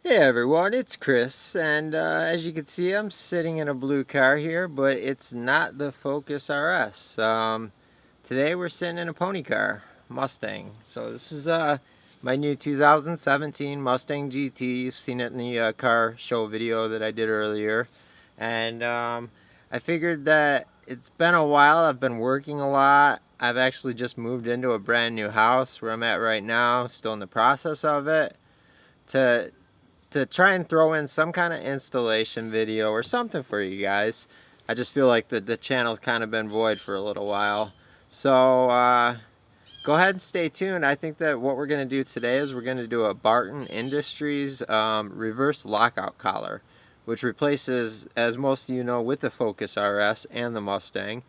Hey everyone, it's Chris, and as you can see, I'm sitting in a blue car here, but it's not the Focus RS. Today we're sitting in a pony car, Mustang. So this is my new 2017 Mustang GT. You've seen it in the car show video that I did earlier, and I figured that it's been a while. I've been working a lot. I've actually just moved into a brand new house where I'm at right now, still in the process of it. To try and throw in some kind of installation video or something for you guys. I just feel like the channel's kind of been void for a little while. So go ahead and stay tuned. I think that what we're going to do today is we're going to do a Barton Industries reverse lockout collar, which replaces, as most of you know, with the Focus RS and the Mustang,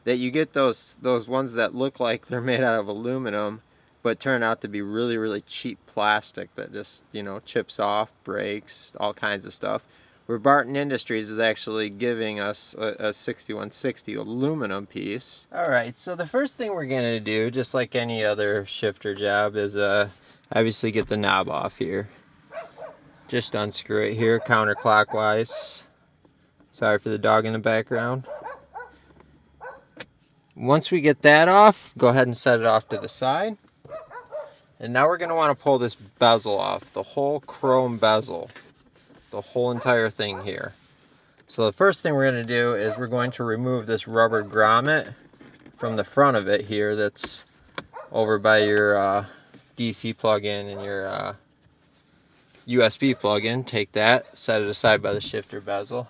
that you get those ones that look like they're made out of aluminum but turn out to be really, really cheap plastic that just, chips off, breaks, all kinds of stuff. Where Barton Industries is actually giving us a 6160 aluminum piece. Alright, so the first thing we're going to do, just like any other shifter job, is obviously get the knob off here. Just unscrew it here counterclockwise. Sorry for the dog in the background. Once we get that off, go ahead and set it off to the side. And now we're going to want to pull this bezel off, the whole chrome bezel, the whole entire thing here. So the first thing we're going to do is we're going to remove this rubber grommet from the front of it here that's over by your DC plug-in and your USB plug-in. Take that, set it aside by the shifter bezel.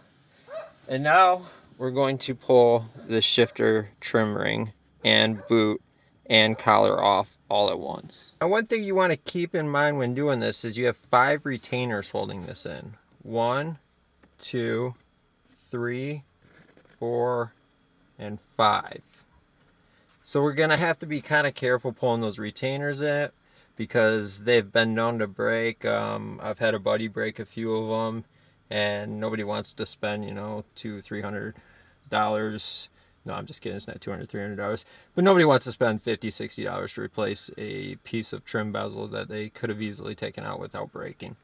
And now we're going to pull the shifter trim ring and boot and collar off all at once. Now, one thing you want to keep in mind when doing this is you have 5 retainers holding this in. 1, 2, 3, 4, and 5. So we're gonna have to be kind of careful pulling those retainers in because they've been known to break. I've had a buddy break a few of them, and nobody wants to spend, $200-$300. No, I'm just kidding. It's not $200-$300. But nobody wants to spend $50-$60 to replace a piece of trim bezel that they could have easily taken out without breaking.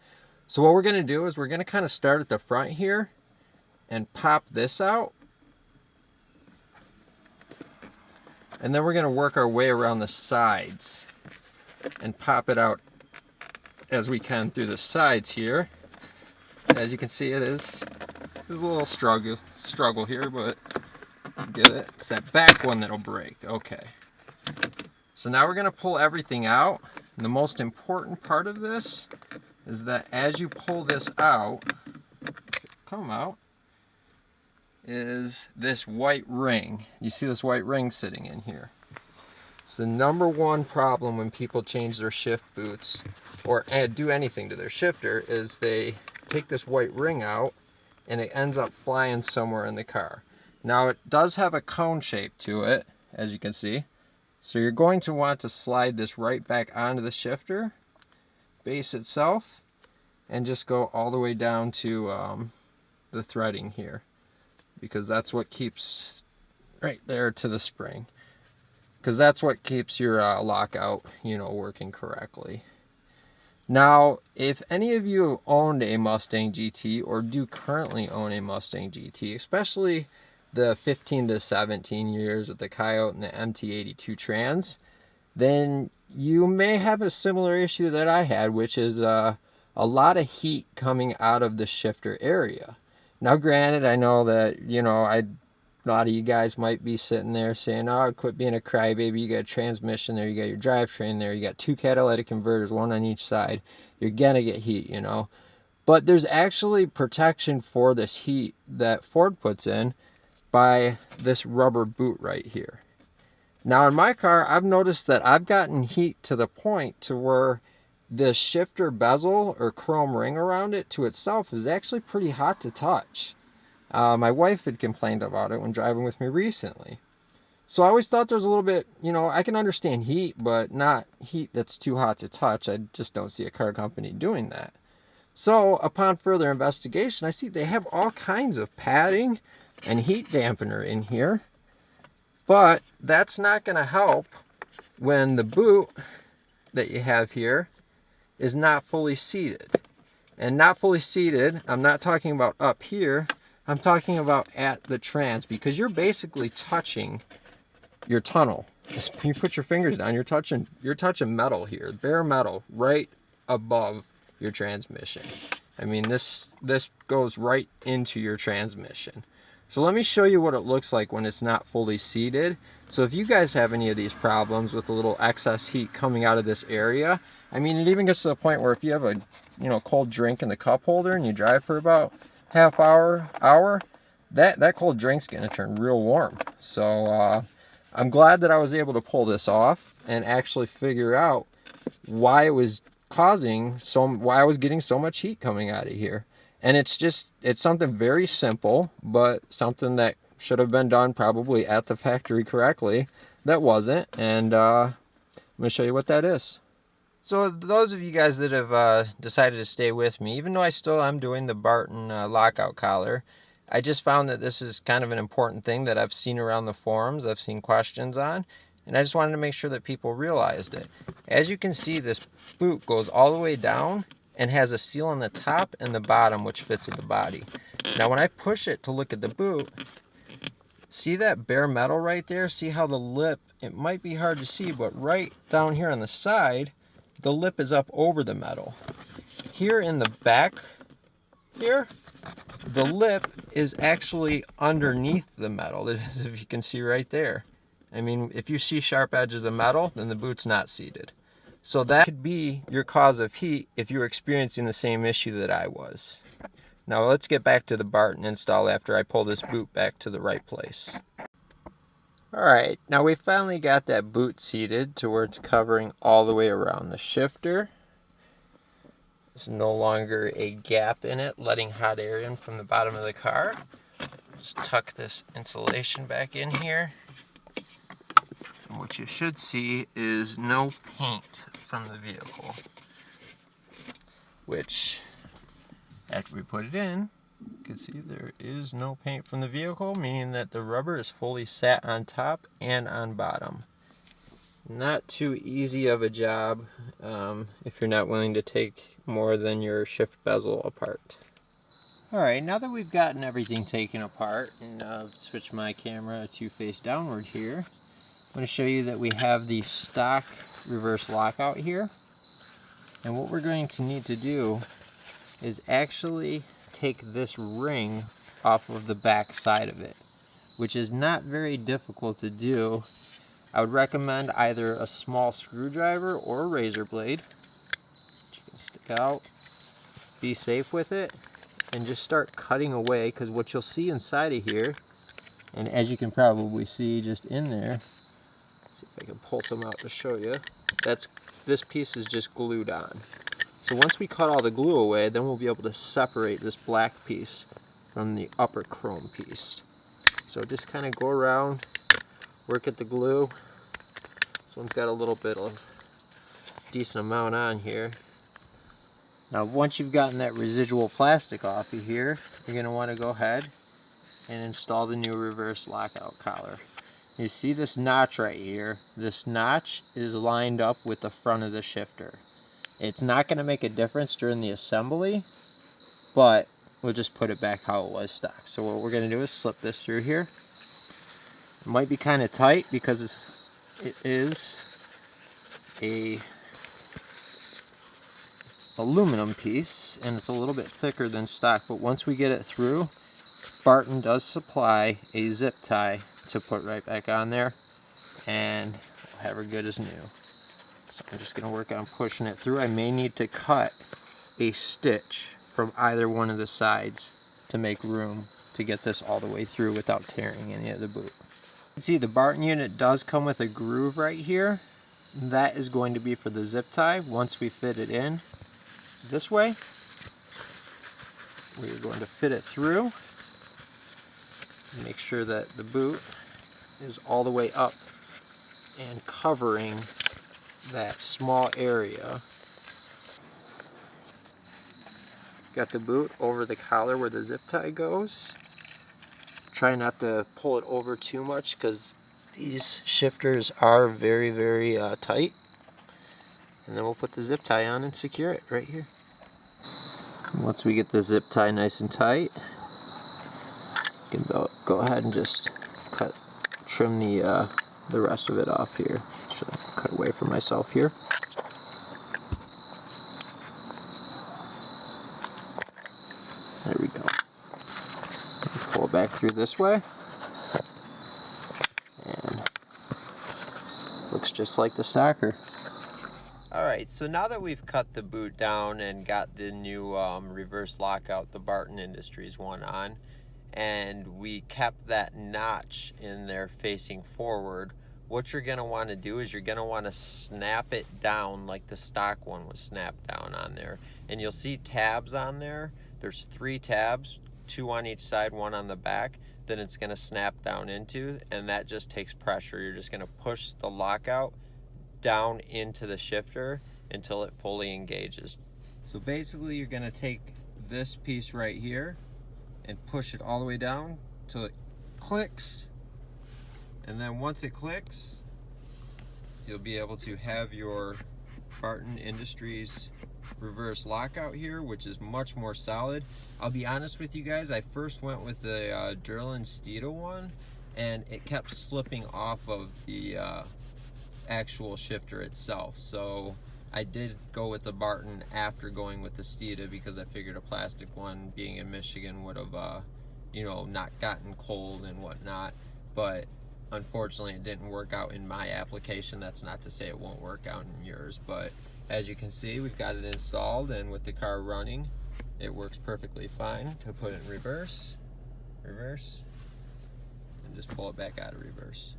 So what we're going to do is we're going to kind of start at the front here and pop this out. And then we're going to work our way around the sides and pop it out as we can through the sides here. As you can see, there's a little struggle here, but get it? It's that back one that'll break. Okay. So now we're going to pull everything out. And the most important part of this is that as you pull this out, is this white ring. You see this white ring sitting in here. It's the number one problem when people change their shift boots or do anything to their shifter is they take this white ring out and it ends up flying somewhere in the car. Now it does have a cone shape to it, as you can see. So you're going to want to slide this right back onto the shifter base itself and just go all the way down to the threading here, because that's what keeps right there to the spring, because that's what keeps your lockout, working correctly. Now, if any of you owned a Mustang GT or do currently own a Mustang GT, especially the 15 to 17 years with the Coyote and the MT82 Trans, then you may have a similar issue that I had, which is a lot of heat coming out of the shifter area. Now, granted, I know that, a lot of you guys might be sitting there saying, oh, quit being a crybaby. You got a transmission there, you got your drivetrain there, you got 2 catalytic converters, 1 on each side. You're gonna get heat, But there's actually protection for this heat that Ford puts in by this rubber boot right here. Now in my car, I've noticed that I've gotten heat to the point to where the shifter bezel or chrome ring around it to itself is actually pretty hot to touch. My wife had complained about it when driving with me recently. So I always thought there was a little bit, I can understand heat, but not heat that's too hot to touch. I just don't see a car company doing that. So upon further investigation, I see they have all kinds of padding and heat dampener in here, but that's not going to help when the boot that you have here is not fully seated. And not fully seated, I'm not talking about up here, I'm talking about at the trans, because you're basically touching your tunnel. You put your fingers down, you're touching metal here, bare metal, right above your transmission. I mean, this goes right into your transmission. So let me show you what it looks like when it's not fully seated. So if you guys have any of these problems with a little excess heat coming out of this area, I mean, it even gets to the point where if you have a cold drink in the cup holder and you drive for about half hour, that cold drink's gonna turn real warm. So I'm glad that I was able to pull this off and actually figure out why it was why I was getting so much heat coming out of here. And it's something very simple, but something that should have been done probably at the factory correctly that wasn't. And I'm gonna show you what that is. So those of you guys that have decided to stay with me, even though I still am doing the Barton lockout collar, I just found that this is kind of an important thing that I've seen around the forums, I've seen questions on, and I just wanted to make sure that people realized it. As you can see, this boot goes all the way down and has a seal on the top and the bottom which fits at the body. Now when I push it to look at the boot, see that bare metal right there? See how the lip, it might be hard to see, but right down here on the side, the lip is up over the metal. Here in the back here, the lip is actually underneath the metal, as if you can see right there. I mean, if you see sharp edges of metal, then the boot's not seated. So that could be your cause of heat if you're experiencing the same issue that I was. Now let's get back to the Barton install after I pull this boot back to the right place. Alright, now we finally got that boot seated to where it's covering all the way around the shifter. There's no longer a gap in it, letting hot air in from the bottom of the car. Just tuck this insulation back in here. And what you should see is no paint from the vehicle. Which, after we put it in, you can see there is no paint from the vehicle, meaning that the rubber is fully sat on top and on bottom. Not too easy of a job if you're not willing to take more than your shift bezel apart. Alright, now that we've gotten everything taken apart, and switch my camera to face downward here, I'm going to show you that we have the stock reverse lockout here. And what we're going to need to do is actually take this ring off of the back side of it, which is not very difficult to do. I would recommend either a small screwdriver or a razor blade. You can stick out, be safe with it, and just start cutting away, because what you'll see inside of here, and as you can probably see just in there, let's see if I can pull some out to show you, this piece is just glued on. So once we cut all the glue away, then we'll be able to separate this black piece from the upper chrome piece. So just kind of go around, work at the glue. This one's got a little bit of decent amount on here. Now once you've gotten that residual plastic off of here, you're going to want to go ahead and install the new reverse lockout collar. You see this notch right here? This notch is lined up with the front of the shifter. It's not going to make a difference during the assembly, but we'll just put it back how it was stock. So what we're going to do is slip this through here. It might be kind of tight because it is a aluminum piece and it's a little bit thicker than stock, but once we get it through, Barton does supply a zip tie to put right back on there, and we'll have her good as new. So I'm just going to work on pushing it through. I may need to cut a stitch from either one of the sides to make room to get this all the way through without tearing any of the boot. You can see the Barton unit does come with a groove right here. That is going to be for the zip tie. Once we fit it in this way, we're going to fit it through. Make sure that the boot is all the way up and covering that small area. Got the boot over the collar where the zip tie goes. Try not to pull it over too much because these shifters are very, very tight. And then we'll put the zip tie on and secure it right here. Once we get the zip tie nice and tight, you can go ahead and just trim the rest of it off here. Should cut away from myself here. There we go. Pull it back through this way, and looks just like the stacker. Alright, so now that we've cut the boot down and got the new reverse lockout, the Barton Industries one on, and we kept that notch in there facing forward, what you're going to want to do is you're going to want to snap it down like the stock one was snapped down on there. And you'll see tabs on there. There's 3 tabs, 2 on each side, 1 on the back, that it's going to snap down into, and that just takes pressure. You're just going to push the lockout down into the shifter until it fully engages. So basically you're going to take this piece right here and push it all the way down till it clicks, and then once it clicks, you'll be able to have your Barton Industries reverse lockout here, which is much more solid. I'll be honest with you guys, I first went with the Derlin Steeda one, and it kept slipping off of the actual shifter itself. So I did go with the Barton after going with the Steeda, because I figured a plastic one, being in Michigan, would have you know, not gotten cold and whatnot. But unfortunately it didn't work out in my application. That's not to say it won't work out in yours, but as you can see, we've got it installed, and with the car running, it works perfectly fine. To put it in reverse, and just pull it back out of reverse.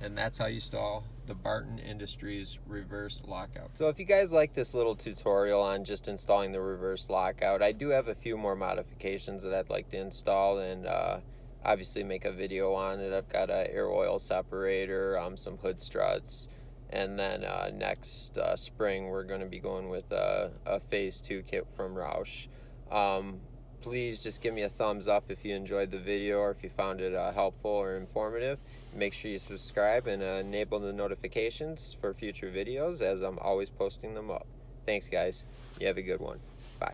And that's how you install the Barton Industries reverse lockout. So if you guys like this little tutorial on just installing the reverse lockout, I do have a few more modifications that I'd like to install, and obviously make a video on it. I've got an air oil separator, some hood struts, and then next spring we're going to be going with a phase 2 kit from Roush. Please just give me a thumbs up if you enjoyed the video, or if you found it helpful or informative. Make sure you subscribe and enable the notifications for future videos, as I'm always posting them up. Thanks guys, you have a good one.